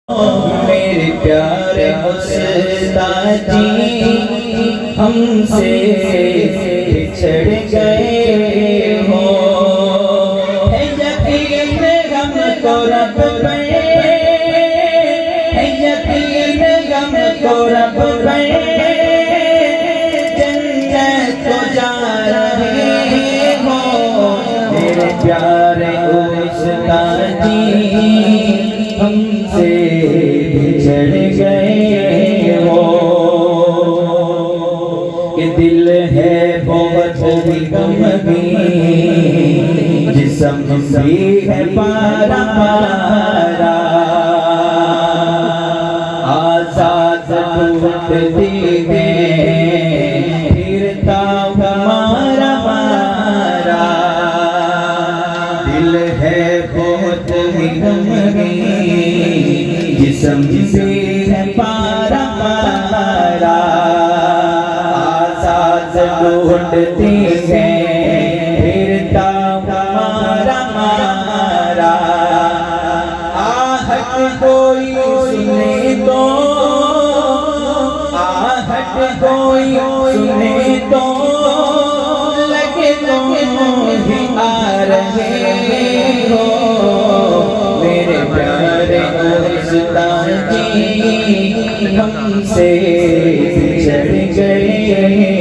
मेरे प्यारे उस्ताद जी हमसे बिछड़ गए हो। है यकीन हमको रब पे, है यकीन हमको रब पे, जन्नत को जा रहे हो। मेरे प्यारे उस्ताद जी हमसे बिछड़ गए हो। कि दिल है बहुत ही गमगीन, जिस्म भी है पारा पारा, आजाद टूटती है फिरता हमारा मारा। दिल है बहुत ही गमगीन, जिस्म भी है पारा पारा, आजाद टूटती है फिरता हमारा मारा। आहट कोई सुने तो, आहट कोई सुने तो लगे तुम ही आ रहे हो। मेरे प्यारे उस्ताद जी हमसे बिछड़ गए